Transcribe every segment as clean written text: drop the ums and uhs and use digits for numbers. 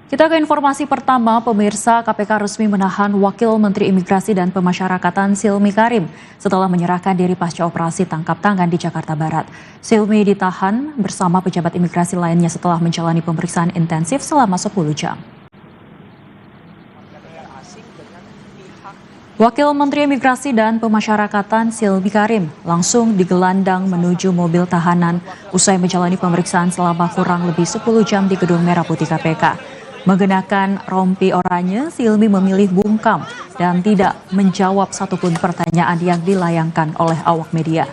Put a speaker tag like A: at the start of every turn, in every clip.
A: Kita ke informasi pertama, pemirsa KPK resmi menahan Wakil Menteri Imigrasi dan Pemasyarakatan Silmi Karim setelah menyerahkan diri pasca operasi tangkap tangan di Jakarta Barat. Silmi ditahan bersama pejabat imigrasi lainnya setelah menjalani pemeriksaan intensif selama 10 jam. Wakil Menteri Imigrasi dan Pemasyarakatan Silmi Karim langsung digelandang menuju mobil tahanan usai menjalani pemeriksaan selama kurang lebih 10 jam di Gedung Merah Putih KPK. Mengenakan rompi oranye, Silmi memilih bungkam dan tidak menjawab satupun pertanyaan yang dilayangkan oleh awak media.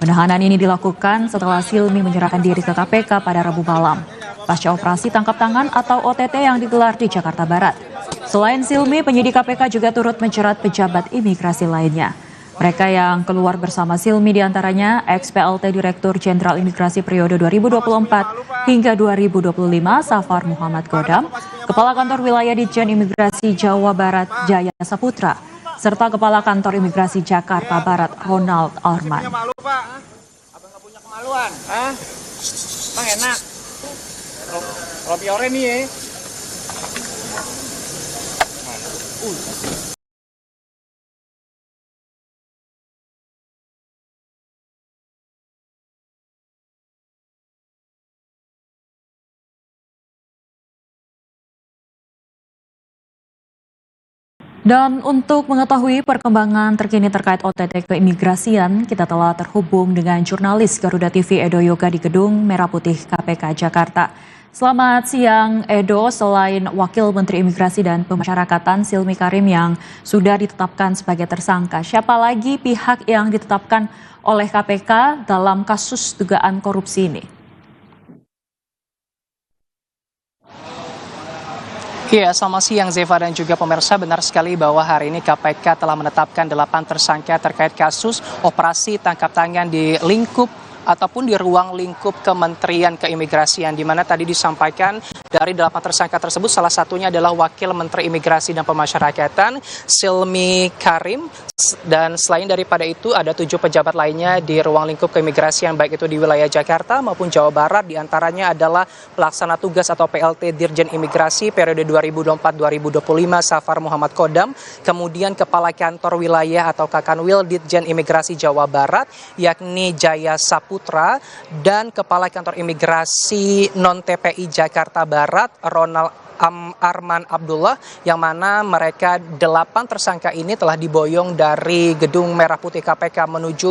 A: Penahanan ini dilakukan setelah Silmi menyerahkan diri ke KPK pada Rabu malam, pasca operasi tangkap tangan atau OTT yang digelar di Jakarta Barat. Selain Silmi, penyidik KPK juga turut menjerat pejabat imigrasi lainnya. Mereka yang keluar bersama Silmi diantaranya ex-PLT Direktur Jenderal Imigrasi periode 2024 hingga 2025 Safar Muhammad Godam, Kepala Kantor Wilayah Ditjen Imigrasi Jawa Barat Jaya Saputra, serta Kepala Kantor Imigrasi Jakarta Barat Ronald Arman.
B: Malu, Pak. Abang nggak punya kemaluan, ah? Bang enak. Rompi oranye nih ya.
A: Dan untuk mengetahui perkembangan terkini terkait OTT keimigrasian, kita telah terhubung dengan jurnalis Garuda TV Edo Yoga di Gedung Merah Putih KPK Jakarta. Selamat siang Edo, selain Wakil Menteri Imigrasi dan Pemasyarakatan Silmi Karim yang sudah ditetapkan sebagai tersangka, siapa lagi pihak yang ditetapkan oleh KPK dalam kasus dugaan korupsi ini?
C: Iya, selamat siang Zeva dan juga pemirsa. Benar sekali bahwa hari ini KPK telah menetapkan 8 tersangka terkait kasus operasi tangkap tangan di lingkup ataupun di ruang lingkup Kementerian Keimigrasian, di mana tadi disampaikan dari 8 tersangka tersebut salah satunya adalah Wakil Menteri Imigrasi dan Pemasyarakatan Silmi Karim, dan selain daripada itu ada 7 pejabat lainnya di ruang lingkup keimigrasian baik itu di wilayah Jakarta maupun Jawa Barat, diantaranya adalah pelaksana tugas atau PLT Dirjen Imigrasi periode 2024-2025 Safar Muhammad Godam, kemudian Kepala Kantor Wilayah atau Kakanwil Ditjen Imigrasi Jawa Barat yakni Jaya Saputra, dan Kepala Kantor Imigrasi Non-TPI Jakarta Barat Ronald Arman Abdullah, yang mana mereka 8 tersangka ini telah diboyong dari Gedung Merah Putih KPK menuju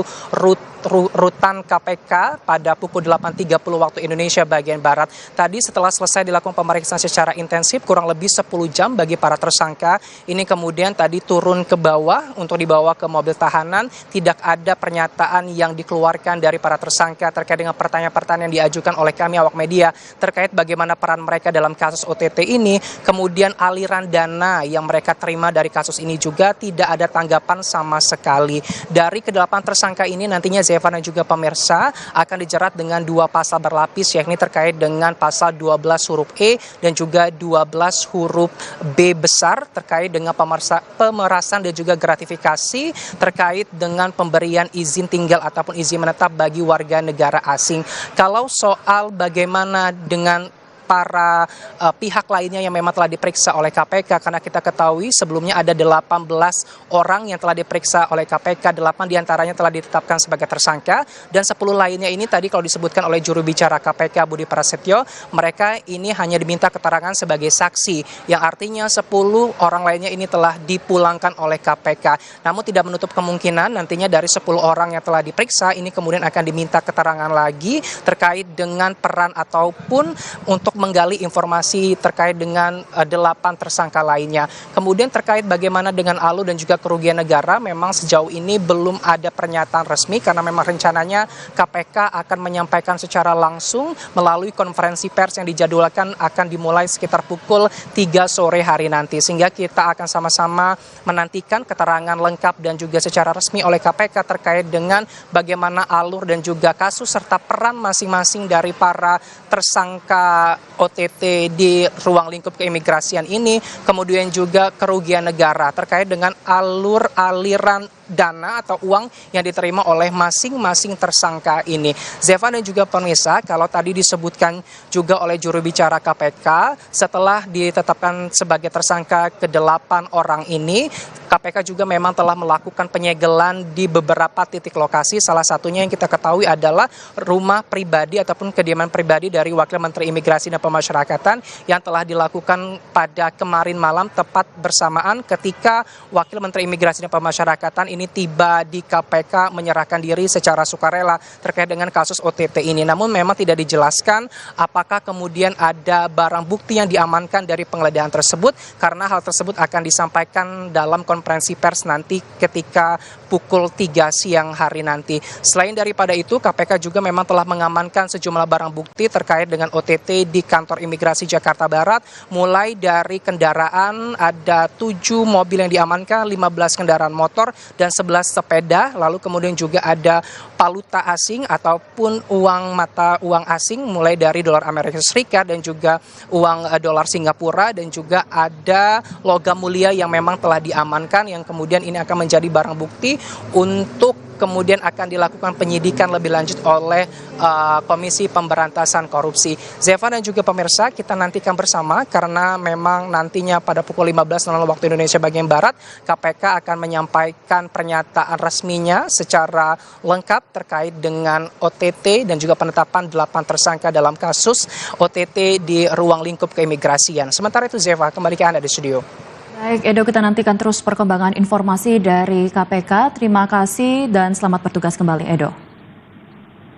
C: rutan KPK pada pukul 8.30 waktu Indonesia bagian Barat. Tadi setelah selesai dilakukan pemeriksaan secara intensif kurang lebih 10 jam bagi para tersangka, ini kemudian tadi turun ke bawah untuk dibawa ke mobil tahanan. Tidak ada pernyataan yang dikeluarkan dari para tersangka terkait dengan pertanyaan-pertanyaan yang diajukan oleh kami awak media terkait bagaimana peran mereka dalam kasus OTT ini, kemudian aliran dana yang mereka terima dari kasus ini juga tidak ada tanggapan sama sekali. Dari ke-8 tersangka ini nantinya Zeva dan juga pemirsa akan dijerat dengan 2 pasal berlapis, yakni terkait dengan pasal 12 huruf E dan juga 12 huruf B besar terkait dengan pemerasan dan juga gratifikasi terkait dengan pemberian izin tinggal ataupun izin menetap bagi warga negara asing. Kalau soal bagaimana dengan para pihak lainnya yang memang telah diperiksa oleh KPK, karena kita ketahui sebelumnya ada 18 orang yang telah diperiksa oleh KPK, 8 diantaranya telah ditetapkan sebagai tersangka, dan 10 lainnya ini tadi kalau disebutkan oleh juru bicara KPK Budi Prasetyo, mereka ini hanya diminta keterangan sebagai saksi, yang artinya 10 orang lainnya ini telah dipulangkan oleh KPK. Namun tidak menutup kemungkinan nantinya dari 10 orang yang telah diperiksa ini kemudian akan diminta keterangan lagi terkait dengan peran ataupun untuk menggali informasi terkait dengan 8 tersangka lainnya. Kemudian terkait bagaimana dengan alur dan juga kerugian negara, memang sejauh ini belum ada pernyataan resmi karena memang rencananya KPK akan menyampaikan secara langsung melalui konferensi pers yang dijadwalkan akan dimulai sekitar pukul 3 sore hari nanti. Sehingga kita akan sama-sama menantikan keterangan lengkap dan juga secara resmi oleh KPK terkait dengan bagaimana alur dan juga kasus serta peran masing-masing dari para tersangka OTT di ruang lingkup keimigrasian ini, kemudian juga kerugian negara terkait dengan aliran dana atau uang yang diterima oleh masing-masing tersangka ini. Zeva dan juga pemirsa, kalau tadi disebutkan juga oleh juru bicara KPK, setelah ditetapkan sebagai tersangka ke-8 orang ini, KPK juga memang telah melakukan penyegelan di beberapa titik lokasi. Salah satunya yang kita ketahui adalah rumah pribadi ataupun kediaman pribadi dari Wakil Menteri Imigrasi dan Pemasyarakatan yang telah dilakukan pada kemarin malam tepat bersamaan ketika Wakil Menteri Imigrasi dan Pemasyarakatan ini tiba di KPK menyerahkan diri secara sukarela terkait dengan kasus OTT ini. Namun memang tidak dijelaskan apakah kemudian ada barang bukti yang diamankan dari penggeledahan tersebut, karena hal tersebut akan disampaikan dalam konferensi pers nanti ketika pukul 3 siang hari nanti. Selain daripada itu, KPK juga memang telah mengamankan sejumlah barang bukti terkait dengan OTT di kantor imigrasi Jakarta Barat, mulai dari kendaraan ada 7 mobil yang diamankan, 15 kendaraan motor dan 11 sepeda, lalu kemudian juga ada valuta asing ataupun mata uang asing mulai dari dolar Amerika Serikat dan juga uang dolar Singapura, dan juga ada logam mulia yang memang telah diamankan yang kemudian ini akan menjadi barang bukti untuk kemudian akan dilakukan penyidikan lebih lanjut oleh Komisi Pemberantasan Korupsi. Zeva dan juga pemirsa, kita nantikan bersama karena memang nantinya pada pukul 15.00 waktu Indonesia bagian Barat, KPK akan menyampaikan pernyataan resminya secara lengkap terkait dengan OTT dan juga penetapan 8 tersangka dalam kasus OTT di ruang lingkup keimigrasian. Sementara itu Zeva, kembali ke Anda di studio.
A: Baik, Edo, kita nantikan terus perkembangan informasi dari KPK. Terima kasih dan selamat bertugas kembali, Edo.